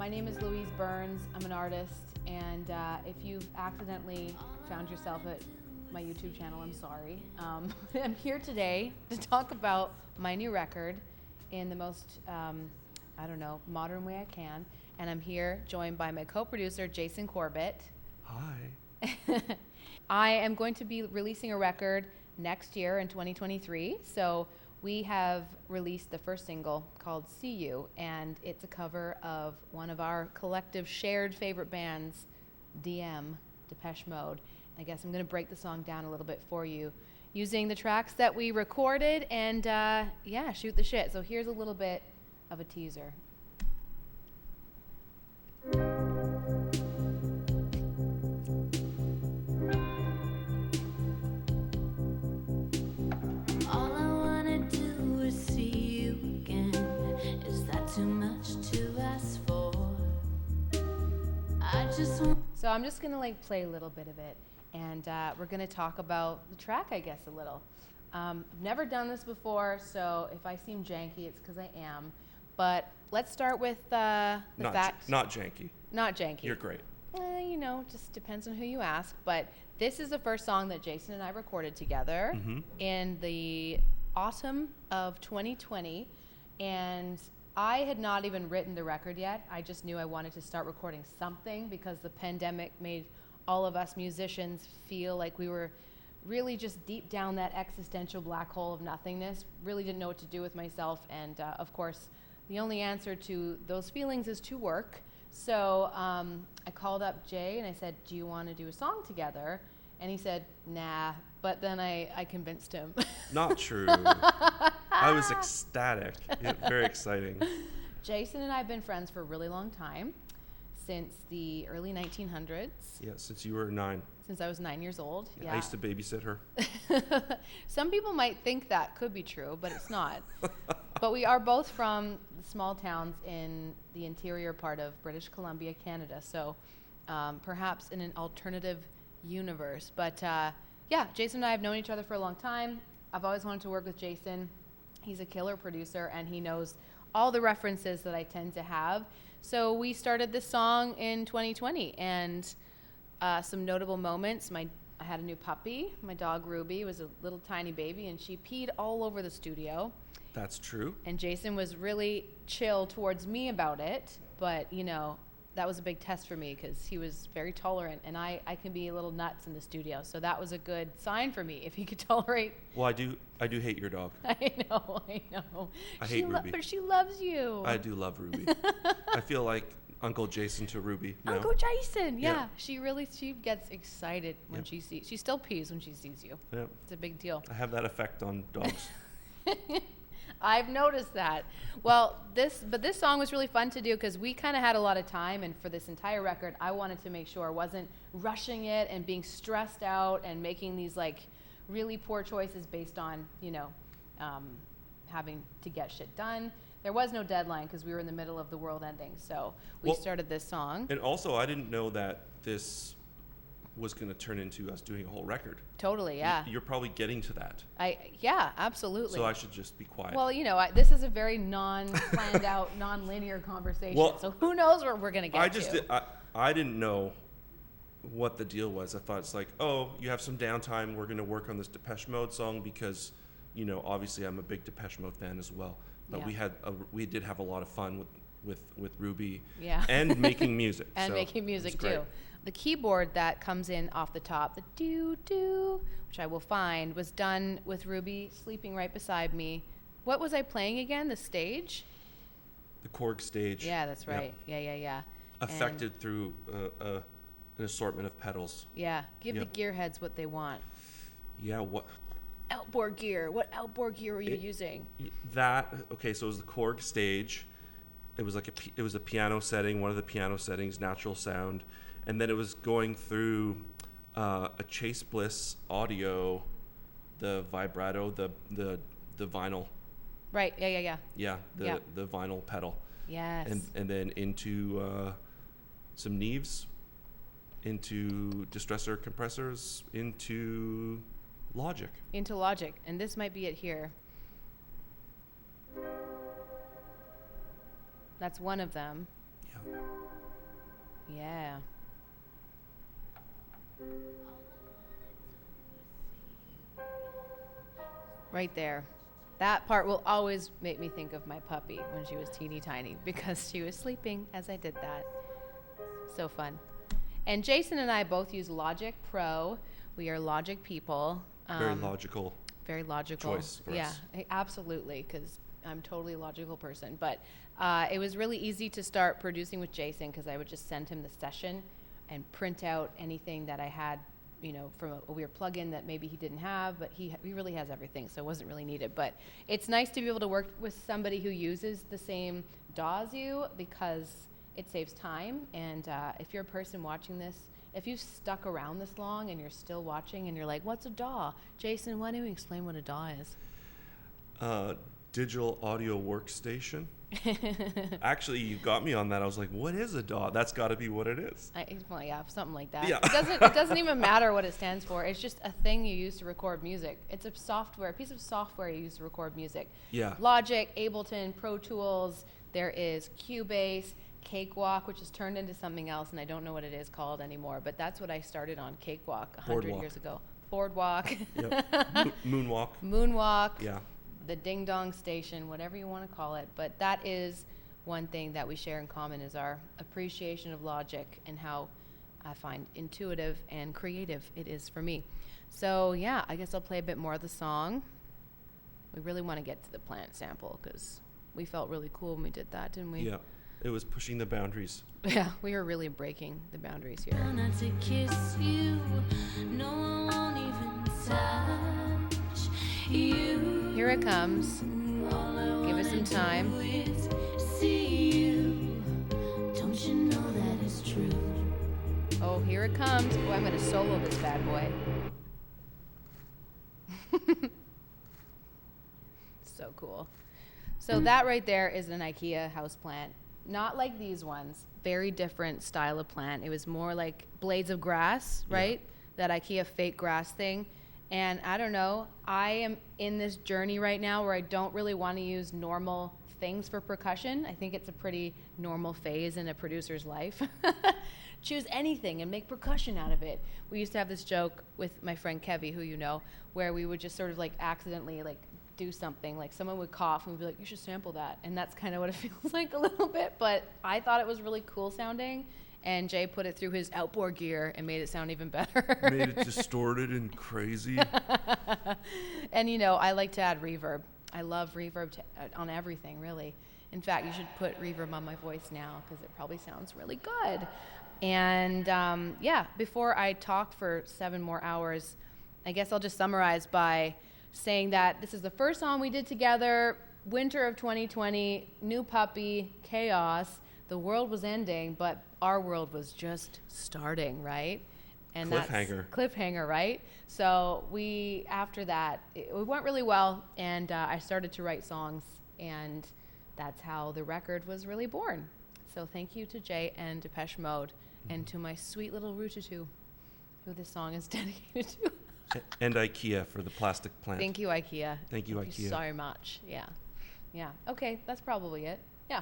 My name is Louise Burns. I'm an artist, and if you've accidentally found yourself at my YouTube channel, I'm sorry. I'm here today to talk about my new record in the most, modern way I can. And I'm here joined by my co-producer, Jason Corbett. Hi. I am going to be releasing a record next year in 2023. So we have released the first single called See You, and it's a cover of one of our collective shared favorite bands, Depeche Mode. I guess I'm going to break the song down a little bit for you using the tracks that we recorded and, shoot the shit. So here's a little bit of a teaser. So I'm just gonna play a little bit of it, and we're gonna talk about the track, I guess, a little. I've never done this before, so if I seem janky, it's because I am. But let's start with the fact. Not janky. Not janky. You're great. Just depends on who you ask. But this is the first song that Jason and I recorded together in the autumn of 2020, and I had not even written the record yet. I just knew I wanted to start recording something because the pandemic made all of us musicians feel like we were really just deep down that existential black hole of nothingness. Really didn't know what to do with myself. And of course, the only answer to those feelings is to work. So I called up Jay and I said, do you want to do a song together? And he said, nah. But then I convinced him. Not true. I was ecstatic. Yeah, very exciting. Jason and I have been friends for a really long time, since the early 1900s. Yeah, since you were 9. Since I was 9 years old. Yeah. I used to babysit her. Some people might think that could be true, but it's not. But we are both from small towns in the interior part of British Columbia, Canada. So perhaps in an alternative universe. But Jason and I have known each other for a long time. I've always wanted to work with Jason. He's a killer producer, and he knows all the references that I tend to have. So we started this song in 2020, and some notable moments. I had a new puppy. My dog Ruby was a little tiny baby, and she peed all over the studio. That's true. And Jason was really chill towards me about it, but that was a big test for me because he was very tolerant, and I can be a little nuts in the studio. So that was a good sign for me if he could tolerate. Well, I do hate your dog. I know. I hate Ruby. But she loves you. I do love Ruby. I feel like Uncle Jason to Ruby. No? Uncle Jason, yeah. She gets excited when she still pees when she sees you. Yeah. It's a big deal. I have that effect on dogs. I've noticed that. Well, this song was really fun to do because we kind of had a lot of time, and for this entire record, I wanted to make sure I wasn't rushing it and being stressed out and making these really poor choices based on having to get shit done. There was no deadline because we were in the middle of the world ending, so we started this song. And also, I didn't know that this was going to turn into us doing a whole record. Totally, yeah. You're probably getting to that. Yeah, absolutely. So I should just be quiet. Well, this is a very non-planned out, non-linear conversation. Well, so who knows where we're going to get to. I didn't know what the deal was. I thought it's like, oh, you have some downtime. We're going to work on this Depeche Mode song because, obviously I'm a big Depeche Mode fan as well. But we did have a lot of fun with Ruby. Yeah. And making music. And making music too. The keyboard that comes in off the top, the doo-doo, which I will find, was done with Ruby sleeping right beside me. What was I playing again? The stage? The Korg stage. Yeah, that's right. Yep. Yeah. Affected through an assortment of pedals. Yeah. Give the gearheads what they want. Yeah, what? Outboard gear. What outboard gear were you using? So it was the Korg stage. It was it was a piano setting, one of the piano settings, natural sound. And then it was going through a Chase Bliss audio, the vibrato, the vinyl. Right. Yeah. Yeah. The vinyl pedal. Yes. And then into some Neves, into distressor compressors, into Logic. And this might be it here. That's one of them. Yeah. Yeah. Right there. That part will always make me think of my puppy when she was teeny tiny because she was sleeping as I did that. So fun. And Jason and I both use Logic Pro. We are Logic people. Very logical. Very logical choice for yeah, us. Absolutely, because I'm totally a logical person. But it was really easy to start producing with Jason because I would just send him the session and print out anything that I had, you know, from a weird plugin that maybe he didn't have, but he really has everything, so it wasn't really needed. But it's nice to be able to work with somebody who uses the same DAW as you because it saves time. And if you're a person watching this, if you've stuck around this long and you're still watching and you're like, what's a DAW? Jason, why don't you explain what a DAW is? Digital audio workstation. Actually, you got me on that. I was like, what is a DAW? That's got to be what it is. Well, yeah, something like that. Yeah. It doesn't even matter what it stands for. It's just a thing you use to record music. It's a piece of software you use to record music. Yeah. Logic, Ableton, Pro Tools. There is Cubase, Cakewalk, which has turned into something else, and I don't know what it is called anymore, but that's what I started on, Cakewalk, 100 years ago. Boardwalk. Yep. Moonwalk. Moonwalk. Yeah. The Ding Dong Station, whatever you want to call it. But that is one thing that we share in common is our appreciation of Logic and how I find intuitive and creative it is for me. So yeah, I guess I'll play a bit more of the song. We really want to get to the plant sample because we felt really cool when we did that, didn't we? Yeah. It was pushing the boundaries. Yeah, we were really breaking the boundaries here. Not to kiss you, no, I won't even touch you. Here it comes. Give it some time. See you. Don't you know that is true? Oh, here it comes. Oh, I'm going to solo this bad boy. So cool. So that right there is an IKEA houseplant. Not like these ones. Very different style of plant. It was more like blades of grass, right? Yeah. That IKEA fake grass thing. And I don't know, I am in this journey right now where I don't really want to use normal things for percussion. I think it's a pretty normal phase in a producer's life. Choose anything and make percussion out of it. We used to have this joke with my friend Kevy, who you know, where we would just sort of like accidentally like do something, like someone would cough and we'd be like, you should sample that. And that's kind of what it feels like a little bit, but I thought it was really cool sounding. And Jay put it through his outboard gear and made it sound even better. Made it distorted and crazy. And you know, I like to add reverb. I love reverb on everything, really. In fact, you should put reverb on my voice now because it probably sounds really good. And yeah, before I talk for 7 more hours, I guess I'll just summarize by saying that this is the first song we did together, winter of 2020, new puppy, chaos. The world was ending, but our world was just starting, right? And Cliffhanger. That's cliffhanger, right? So we, after that, it went really well, and I started to write songs, and that's how the record was really born. So thank you to Jay and Depeche Mode, and to my sweet little Rootitoo, who this song is dedicated to. And IKEA for the plastic plant. Thank you, IKEA. Thank you, IKEA. So much. Yeah. Yeah. Okay, that's probably it. Yeah.